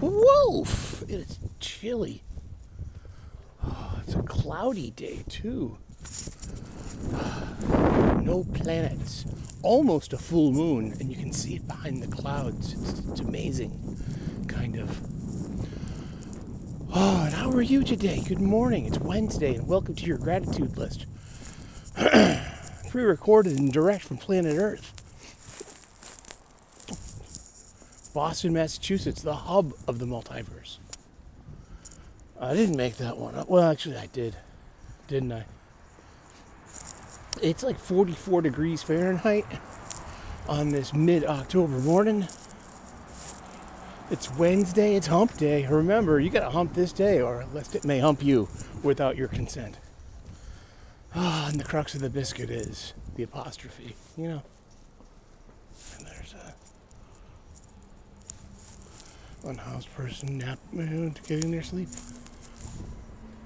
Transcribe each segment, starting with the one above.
Woof! It is chilly. Oh, it's a cloudy day, too. No planets. Almost a full moon, and you can see it behind the clouds. It's amazing, kind of. Oh, and how are you today? Good morning. It's Wednesday, and welcome to your gratitude list. Pre-recorded and direct from planet Earth. Boston, Massachusetts, the hub of the multiverse. I didn't make that one up. Well, actually, I did. Didn't I? It's like 44 degrees Fahrenheit on this mid-October morning. It's Wednesday. It's hump day. Remember, you got to hump this day, or lest it may hump you without your consent. Ah, and the crux of the biscuit is the apostrophe, you know. And there's a unhoused person getting their sleep.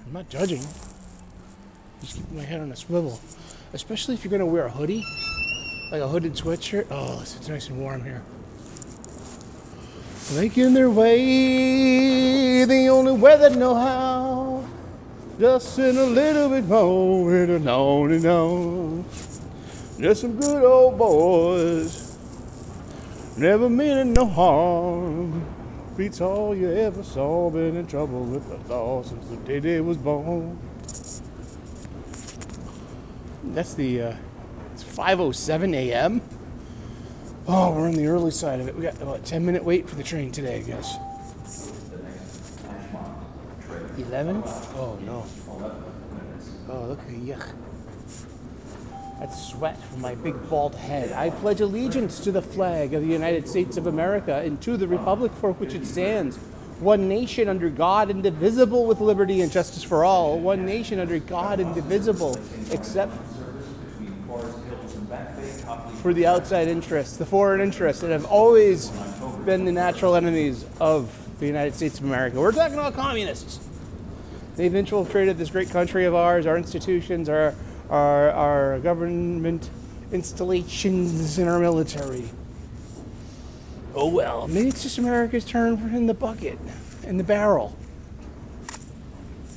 I'm not judging. Just keeping my head on a swivel. Especially if you're going to wear a hoodie, like a hooded sweatshirt. Oh, it's nice and warm here. Making their way, the only way they know how. Just in a little bit more, and on and on. Just some good old boys, never meaning no harm. Beats all you ever saw, been in trouble with the law since the day they was born. That's it's 5:07 a.m. Oh, we're on the early side of it. We got about a 10-minute wait for the train today, I guess. 11? Oh, no. Oh, look, yuck. That's sweat from my big bald head. I pledge allegiance to the flag of the United States of America and to the republic for which it stands. One nation under God, indivisible, with liberty and justice for all. One nation under God, indivisible, except for the outside interests, the foreign interests that have always been the natural enemies of the United States of America. We're talking about communists. They've infiltrated this great country of ours, our institutions, our government installations, and our military. Oh well, maybe it's just America's turn in the bucket, in the barrel.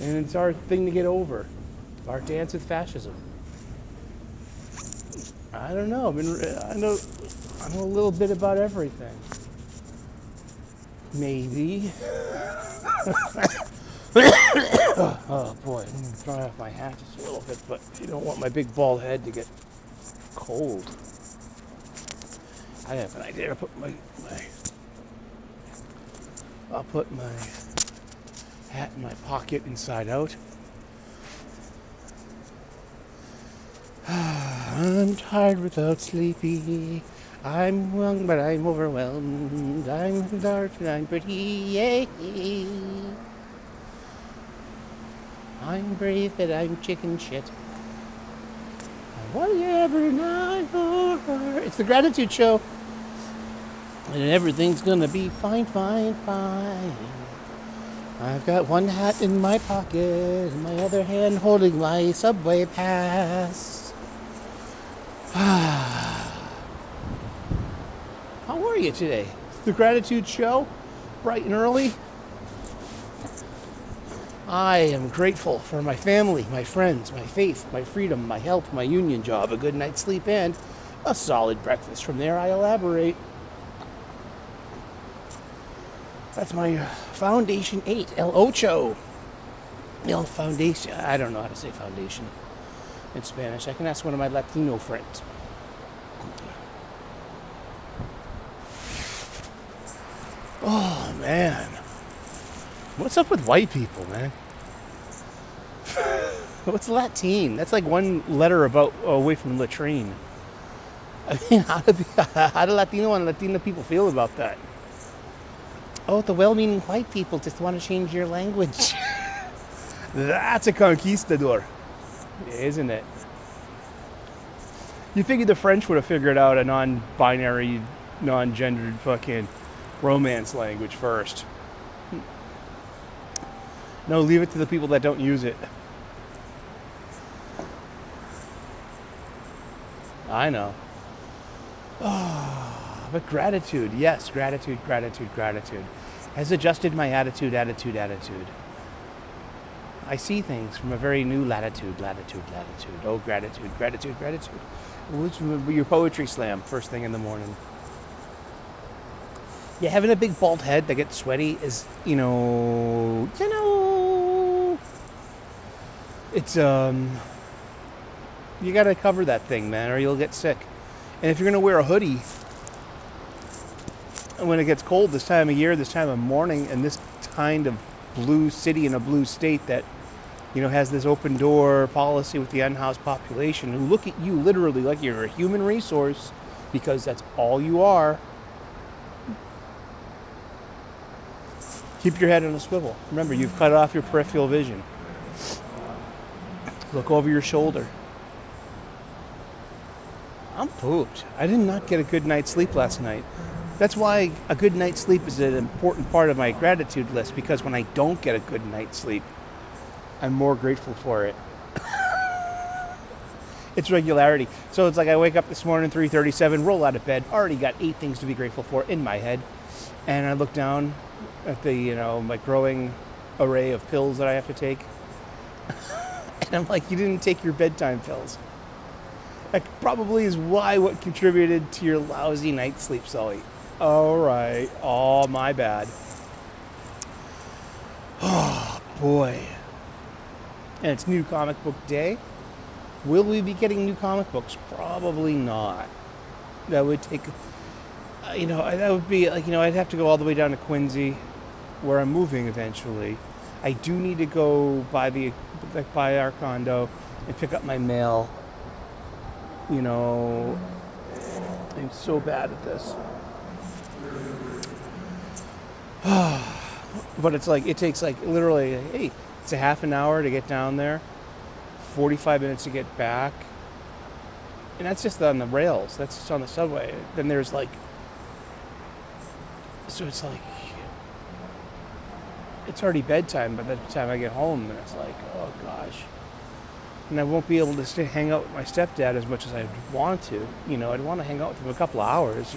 And it's our thing to get over. Our dance with fascism. I don't know. I know a little bit about everything. Maybe. Oh boy, I'm gonna dry off my hat just a little bit, but you don't want my big bald head to get cold. I have an idea. I'll put my hat in my pocket inside out. I'm tired without sleepy. I'm young but I'm overwhelmed. I'm dark and I'm pretty. Yeah. I'm brave but I'm chicken shit. Whatever not for. It's the Gratitude Show. And everything's gonna be fine, fine, fine. I've got one hat in my pocket and my other hand holding my subway pass. How are you today? It's the Gratitude Show, bright and early. I am grateful for my family, my friends, my faith, my freedom, my health, my union job, a good night's sleep, and a solid breakfast. From there, I elaborate. That's my Foundation 8, El Ocho. El Foundation. I don't know how to say foundation in Spanish. I can ask one of my Latino friends. Oh, man. What's up with white people, man? What's Latin? That's like one letter away from latrine. I mean, how do Latino and Latina people feel about that? Oh, the well-meaning white people just want to change your language. That's a conquistador, isn't it? You figured the French would have figured out a non-binary, non-gendered fucking romance language first. No, leave it to the people that don't use it. I know. Oh, but gratitude, yes, gratitude, gratitude, gratitude. has adjusted my attitude. I see things from a very new latitude. Oh, gratitude. What's your poetry slam first thing in the morning? Yeah, having a big bald head that gets sweaty is, it's, you gotta cover that thing, man, or you'll get sick. And if you're gonna wear a hoodie when it gets cold this time of year, this time of morning, and this kind of blue city in a blue state that, has this open door policy with the unhoused population who look at you literally like you're a human resource because that's all you are. Keep your head on a swivel. Remember, you've cut off your peripheral vision. Look over your shoulder. I'm pooped. I did not get a good night's sleep last night. That's why a good night's sleep is an important part of my gratitude list, because when I don't get a good night's sleep, I'm more grateful for it. It's regularity. So it's like I wake up this morning, 3:37, roll out of bed, already got 8 things to be grateful for in my head. And I look down at the, my growing array of pills that I have to take. And I'm like, you didn't take your bedtime pills. That probably is what contributed to your lousy night's sleep, Sully. All right. Oh, my bad. Oh, boy. And it's New Comic Book Day. Will we be getting new comic books? Probably not. That would take, that would be like, I'd have to go all the way down to Quincy, where I'm moving eventually. I do need to go by our condo and pick up my mail. I'm so bad at this. But it's like, it takes like literally, hey, it's a half an hour to get down there, 45 minutes to get back. And that's just on the rails. That's just on the subway. Then there's like, so it's like, it's already bedtime by the time I get home. And it's like, oh gosh. And I won't be able to hang out with my stepdad as much as I want to. I'd want to hang out with him a couple of hours,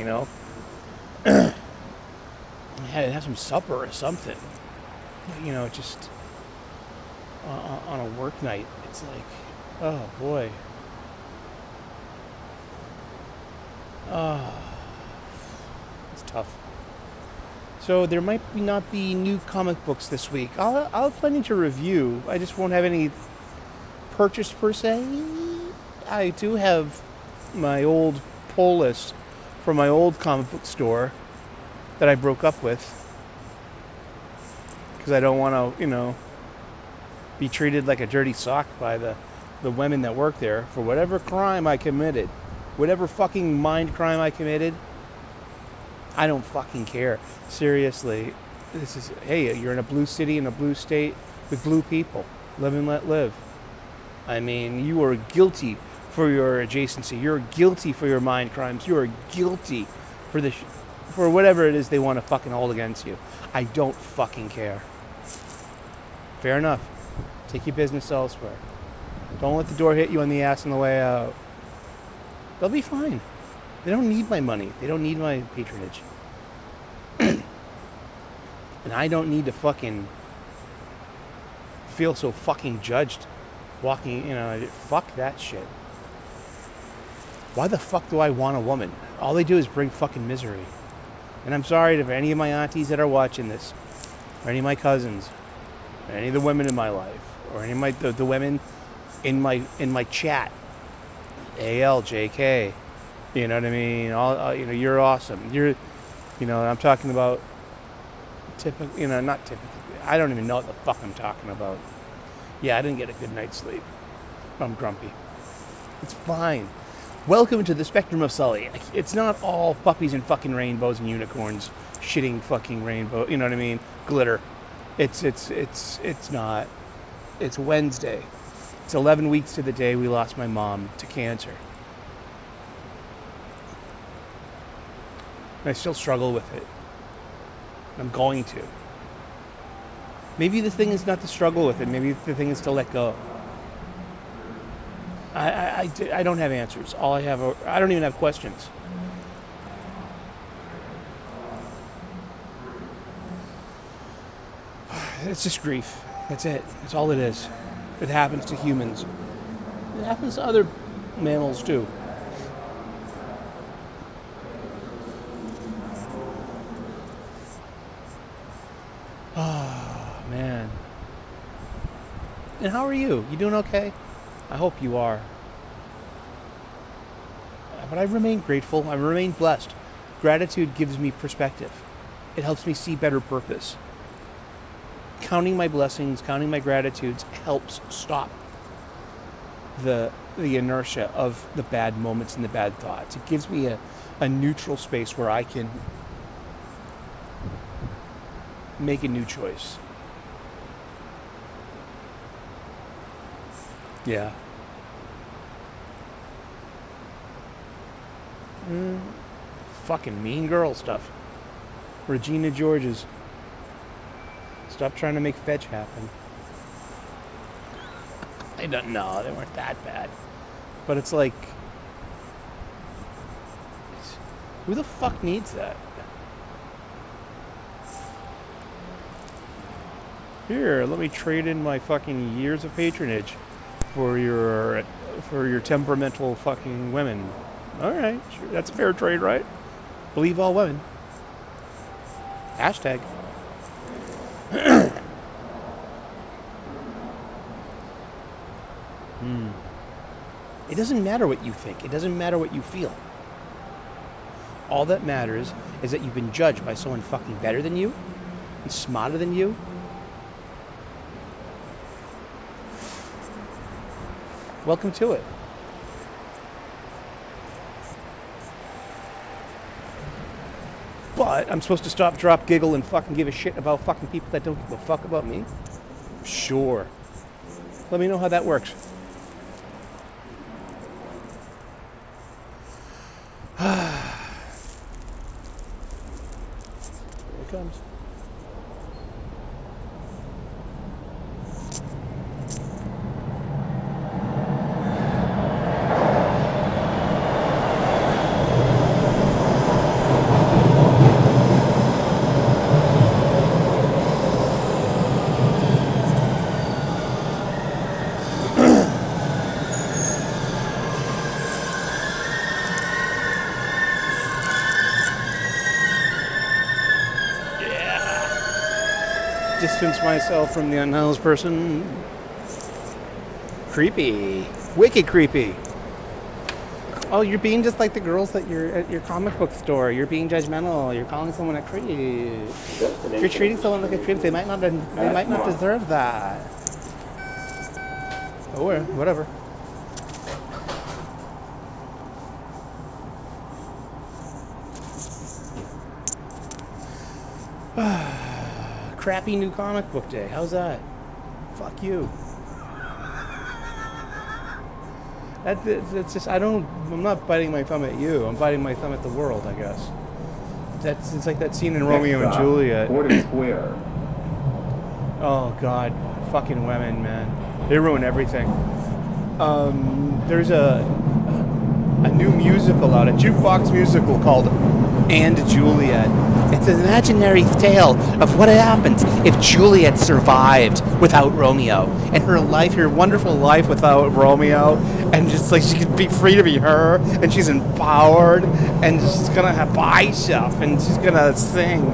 I'd have some supper or something. Just on a work night, it's like, oh boy. It's tough. So there might not be new comic books this week. I'll have plenty to review. I just won't have any purchased per se. I do have my old pull list from my old comic book store that I broke up with because I don't want to, be treated like a dirty sock by the women that work there for whatever crime I committed, whatever fucking mind crime I committed. I don't fucking care. Seriously, hey, you're in a blue city, in a blue state with blue people. Live and let live. I mean, you are guilty for your adjacency. You're guilty for your mind crimes. You are guilty for whatever it is they want to fucking hold against you. I don't fucking care. Fair enough. Take your business elsewhere. Don't let the door hit you on the ass on the way out. They'll be fine. They don't need my money. They don't need my patronage. And I don't need to fucking feel so fucking judged walking, fuck that shit. Why the fuck do I want a woman? All they do is bring fucking misery. And I'm sorry to any of my aunties that are watching this, or any of my cousins, or any of the women in my life, or any of the women in my chat. AL, JK, you know what I mean? You're awesome. I'm talking about typical, not typical. I don't even know what the fuck I'm talking about. Yeah, I didn't get a good night's sleep. I'm grumpy. It's fine. Welcome to the spectrum of Sully. It's not all puppies and fucking rainbows and unicorns shitting fucking rainbow. You know what I mean? Glitter. It's not. It's Wednesday. It's 11 weeks to the day we lost my mom to cancer. And I still struggle with it. I'm going to. Maybe the thing is not to struggle with it. Maybe the thing is to let go. I don't have answers. All I have I don't even have questions. It's just grief. That's it. That's all it is. It happens to humans. It happens to other mammals too. Oh, man. And how are you? You doing okay? I hope you are. But I remain grateful. I remain blessed. Gratitude gives me perspective. It helps me see better purpose. Counting my blessings, counting my gratitudes helps stop the inertia of the bad moments and the bad thoughts. It gives me a neutral space where I can make a new choice. Yeah. Fucking mean girl stuff. Regina George's. Stop trying to make fetch happen. They don't know. They weren't that bad. But it's like, who the fuck needs that? Here, let me trade in my fucking years of patronage for your temperamental fucking women. All right, sure, that's a fair trade, right? Believe all women. Hashtag. It doesn't matter what you think. It doesn't matter what you feel. All that matters is that you've been judged by someone fucking better than you and smarter than you. Welcome to it. But I'm supposed to stop, drop, giggle, and fucking give a shit about fucking people that don't give a fuck about me? Sure. Let me know how that works. Here it comes. Distance myself from the unhoused person. Creepy. Wicked creepy. Oh, you're being just like the girls that you're at your comic book store. You're being judgmental. You're calling someone a creep. You're treating someone like a creep. They might not deserve that. Oh, well, whatever. Crappy new comic book day. How's that? Fuck you. That's just, I'm not biting my thumb at you. I'm biting my thumb at the world, I guess. It's like that scene in Romeo and Juliet. Square. Oh, God. Fucking women, man. They ruin everything. There's a new musical out, a jukebox musical called And Juliet. It's an imaginary tale of what happens if Juliet survived without Romeo, and her wonderful life without Romeo, and just like she could be free to be her, and she's empowered, and she's gonna buy stuff, and she's gonna sing.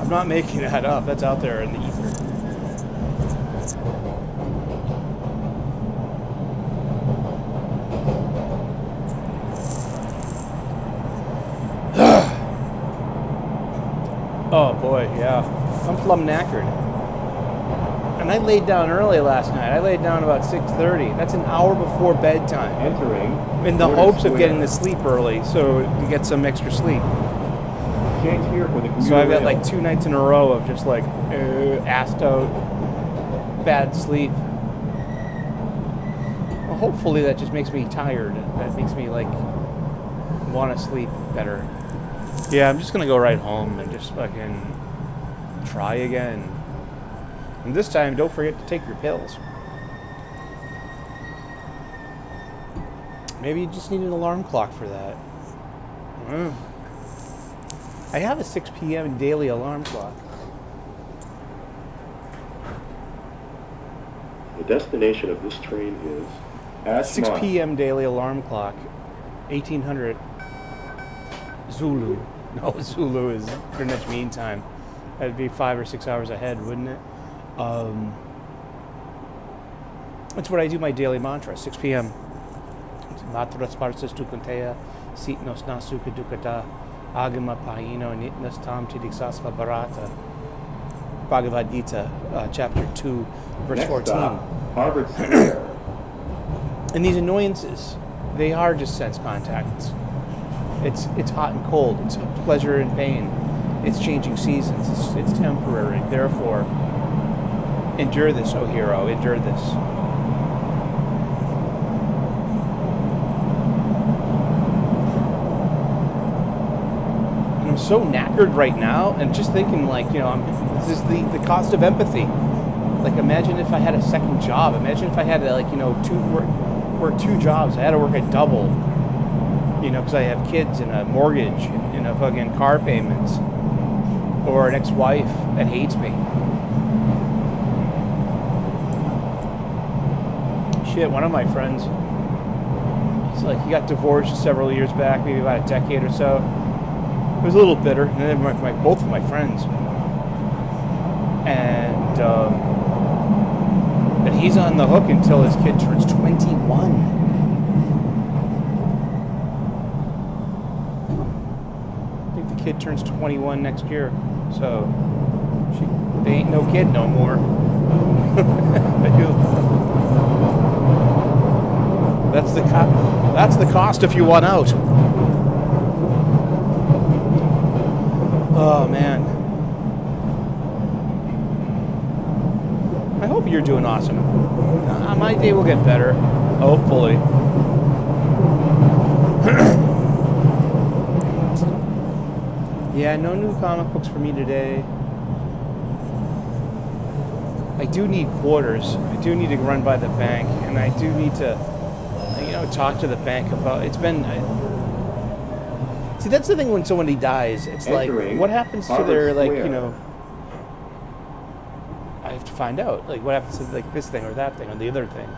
I'm not making that up. That's out there in the ether. Oh boy, yeah. I'm plumb knackered. And I laid down early last night. I laid down about 6:30. That's an hour before bedtime. Entering. In the hopes of getting to sleep early, so you get some extra sleep. Change here for the So I've got like 2 nights in a row of just like assed out, bad sleep. Well, hopefully that just makes me tired. That makes me like want to sleep better. Yeah, I'm just gonna go right home and just fucking try again. And this time, don't forget to take your pills. Maybe you just need an alarm clock for that. I have a 6 p.m. daily alarm clock. The destination of this train is Ashmont. 6 p.m. daily alarm clock, 1800 Zulu. No, Zulu is Greenwich Mean Time. That'd be 5 or 6 hours ahead, wouldn't it? That's what I do my daily mantra, 6 p.m. Matras parsas tu kontea, sitnos nasuka dukata, agama paino nitnas tam tidiksasva barata. Bhagavad Gita, chapter 2, verse Next 14. stop, Harvard Square. And these annoyances, they are just sense contacts. It's hot and cold. It's pleasure and pain. It's changing seasons. It's temporary. Therefore, endure this, O hero. Endure this. And I'm so knackered right now, and just thinking, like, you know, this is the cost of empathy. Like, imagine if I had a second job. Imagine if I had to, like, you know, work 2 jobs. I had to work a double, you know, because I have kids and a mortgage and a fucking car payments, or an ex-wife that hates me. Shit, one of my friends, he's like, he got divorced several years back, maybe about a decade or so. He was a little bitter, and then both of my friends. And but he's on the hook until his kid turns 21. I think the kid turns 21 next year, so they ain't no kid no more. That's the cost if you want out. Oh man. I hope you're doing awesome. My day will get better, hopefully. Yeah, no new comic books for me today. I do need quarters. I do need to run by the bank, and I do need to, you know, talk to the bank about. It's been. See, that's the thing when somebody dies. It's Entering like, what happens to Harvard their, like, Square. you know. I have to find out, like, what happens to, like, this thing or that thing or the other thing.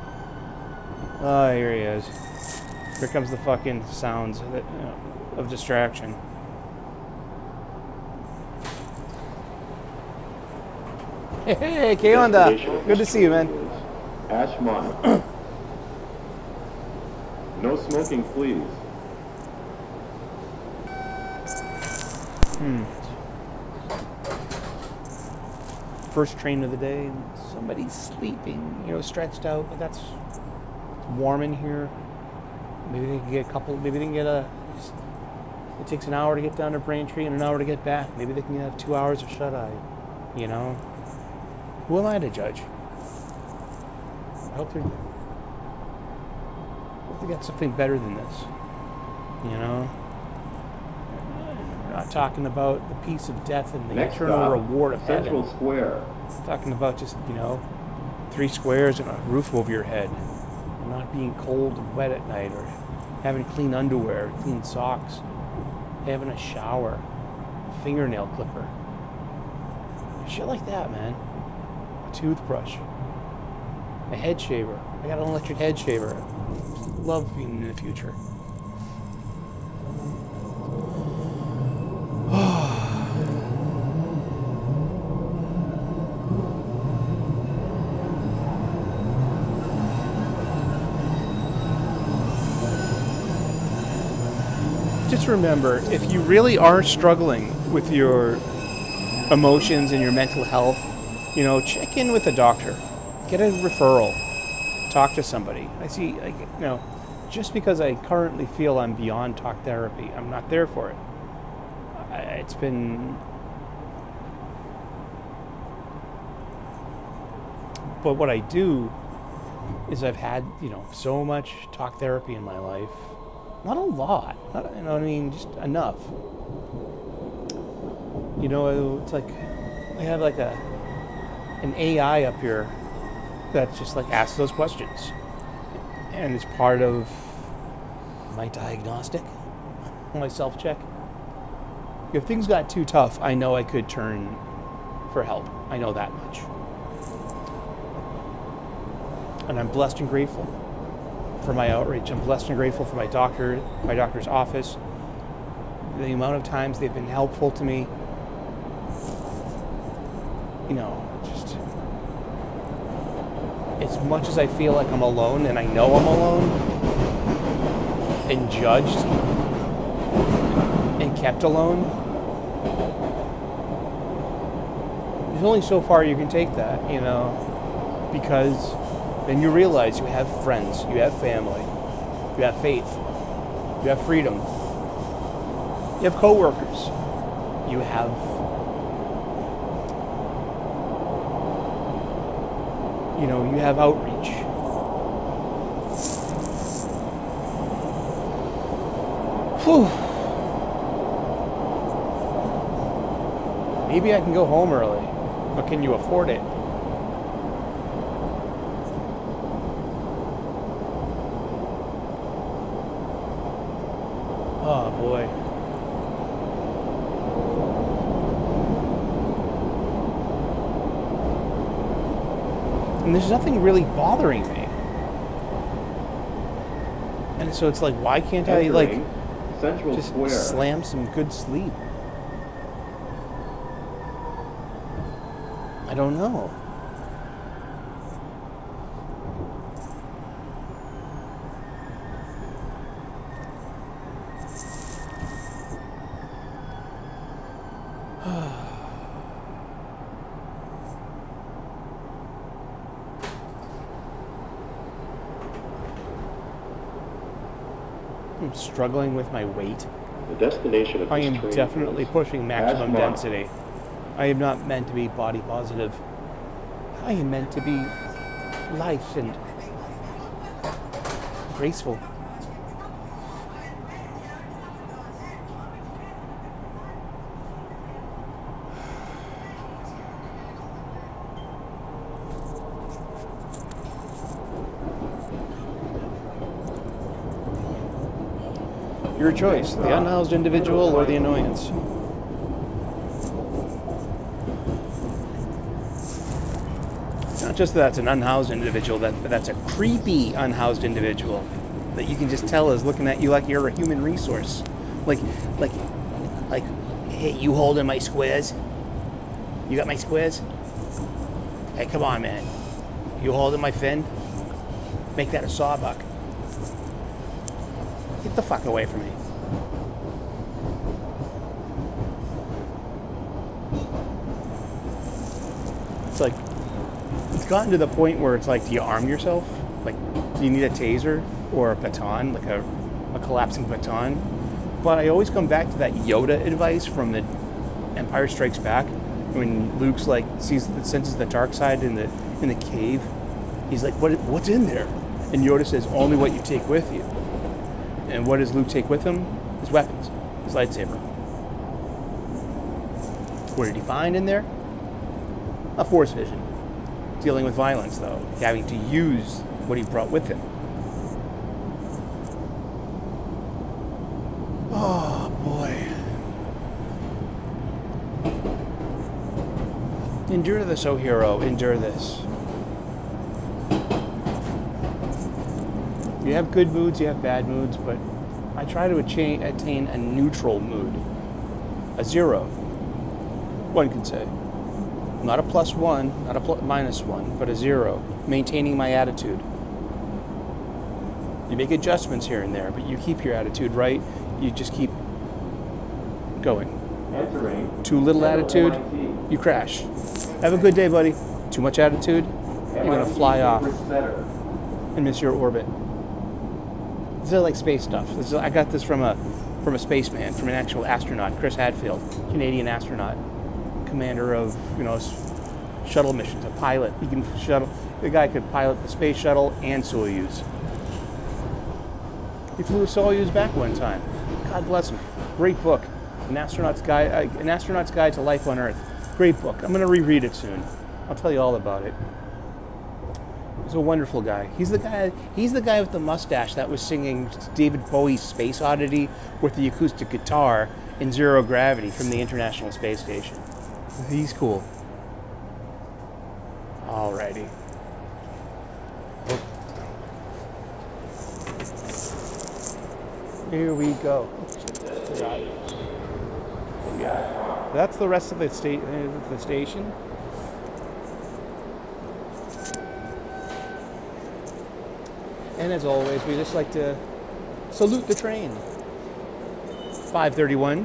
Oh, here he is. Here comes the fucking sounds of, of distraction. Hey, ¿qué onda? Good to see you, man. Ashmont. No smoking, please. First train of the day, and somebody's sleeping, you know, stretched out, but that's warm in here. Maybe they can get a couple, maybe they can get it takes an hour to get down to Braintree and an hour to get back. Maybe they can have 2 hours of shut-eye, you know? Who am I to judge? I hope they got something better than this, you know? We're not talking about the peace of death and the Next eternal stop, reward of Central heaven. Square. Talking about just, you know, 3 squares and a roof over your head, and not being cold and wet at night, or having clean underwear, clean socks, having a shower, a fingernail clipper, shit like that, man. A toothbrush, a head shaver. I got an electric head shaver. Love being in the future. Just remember, if you really are struggling with your emotions and your mental health, you know, check in with a doctor. Get a referral. Talk to somebody. I see, like, you know, just because I currently feel I'm beyond talk therapy, I'm not there for it. It's been... But what I do is I've had, you know, so much talk therapy in my life. Not a lot, not, you know what I mean, just enough. You know, it's like I have like an AI up here that just like asks those questions, and it's part of my diagnostic, my self-check. If things got too tough, I know I could turn for help. I know that much. And I'm blessed and grateful for my outreach. I'm blessed and grateful for my doctor's office. The amount of times they've been helpful to me. You know, just as much as I feel like I'm alone, and I know I'm alone, and judged, and kept alone, there's only so far you can take that, you know, because then you realize you have friends, you have family, you have faith, you have freedom, you have coworkers, you have you have outreach. Whew. Maybe I can go home early, but can you afford it? Oh boy. And there's nothing really bothering me. And so it's like, why can't I like Central just Square. slam some good sleep? I don't know. I'm struggling with my weight. The destination of I this am train definitely is pushing maximum Ashmont. density. I am not meant to be body positive. I am meant to be lithe and graceful. Your choice, the unhoused individual or the annoyance. It's not just that it's an unhoused individual, that's a creepy unhoused individual that you can just tell is looking at you like you're a human resource. Like, hey, you holding my squares? You got my squares? Hey, come on, man. You holding my fin? Make that a sawbuck. Get the fuck away from me. It's like, it's gotten to the point where it's like, do you arm yourself? Like, do you need a taser or a baton, like a collapsing baton? But I always come back to that Yoda advice from the Empire Strikes Back, when Luke's like senses the dark side in the cave. He's like, what's in there? And Yoda says, only what you take with you. And what does Luke take with him? His weapons, his lightsaber. What did he find in there? A force vision. Dealing with violence, though. Having to use what he brought with him. Oh, boy. Endure this, O hero. Endure this. You have good moods, you have bad moods, but I try to attain a neutral mood. A 0, one could say. Not a +1, not a -1, but a 0. Maintaining my attitude. You make adjustments here and there, but you keep your attitude right. You just keep going. Entering Too little attitude, you crash. Have a good day, buddy. Too much attitude, you're going to fly off and miss your orbit. This is like space stuff. I got this from a spaceman, from an actual astronaut, Chris Hadfield, Canadian astronaut, commander of shuttle missions, a pilot. The guy could pilot the space shuttle and Soyuz. He flew a Soyuz back one time. God bless him. Great book, An Astronaut's Guide to Life on Earth. Great book. I'm going to reread it soon. I'll tell you all about it. He's a wonderful guy. He's the guy with the mustache that was singing David Bowie's Space Oddity with the acoustic guitar in zero gravity from the International Space Station. He's cool. Alrighty. Here we go. Yeah, that's the rest of the station. And as always, we just like to salute the train. 5:31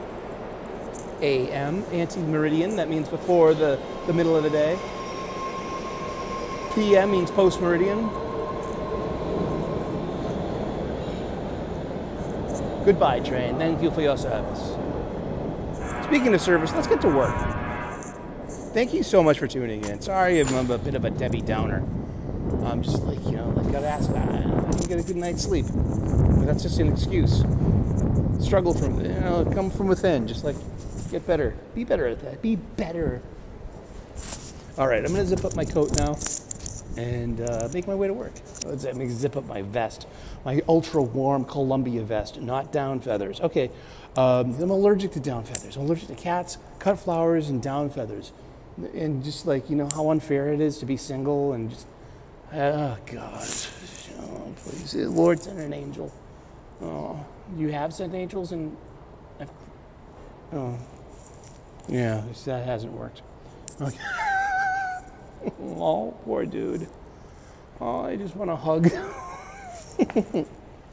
a.m. anti-meridian. That means before the middle of the day. p.m. means post-meridian. Goodbye, train. Thank you for your service. Speaking of service, let's get to work. Thank you so much for tuning in. Sorry I'm a bit of a Debbie Downer. I'm just like, gotta ask that. I didn't get a good night's sleep. But that's just an excuse. Struggle from, come from within. Just like, get better. Be better at that. Be better. All right, I'm gonna zip up my coat now and make my way to work. Let me zip up my vest. My ultra warm Columbia vest, not down feathers. Okay, I'm allergic to down feathers. I'm allergic to cats, cut flowers, and down feathers. And just like, how unfair it is to be single and just, oh God, oh, please, Lord, send an angel. Oh, you have sent angels and, oh, yeah, that hasn't worked. Okay. Oh, poor dude. Oh, I just want to hug.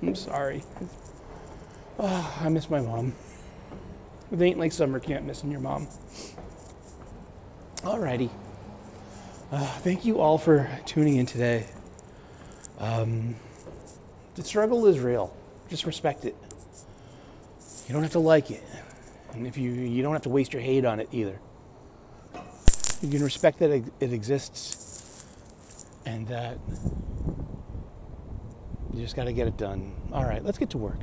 I'm sorry. Oh, I miss my mom. It ain't like summer camp missing your mom. Alrighty. Thank you all for tuning in today. The struggle is real. Just respect it. You don't have to like it. And if you don't have to waste your hate on it either. You can respect that it exists and that you just got to get it done. All right, let's get to work.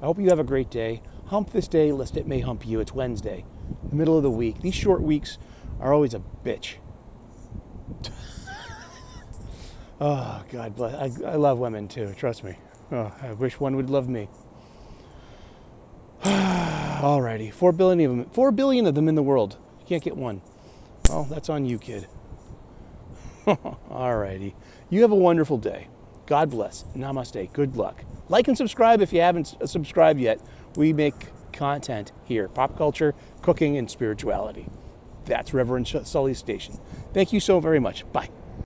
I hope you have a great day. Hump this day, lest it may hump you. It's Wednesday, the middle of the week. These short weeks are always a bitch. Oh, God bless. I love women too, trust me. Oh, I wish one would love me. Alrighty, 4 billion of them in the world. You can't get one. Well, that's on you, kid. Alrighty. You have a wonderful day. God bless. Namaste. Good luck. Like and subscribe if you haven't subscribed yet. We make content here. Pop culture, cooking, and spirituality. That's Reverend Sully's station. Thank you so very much. Bye.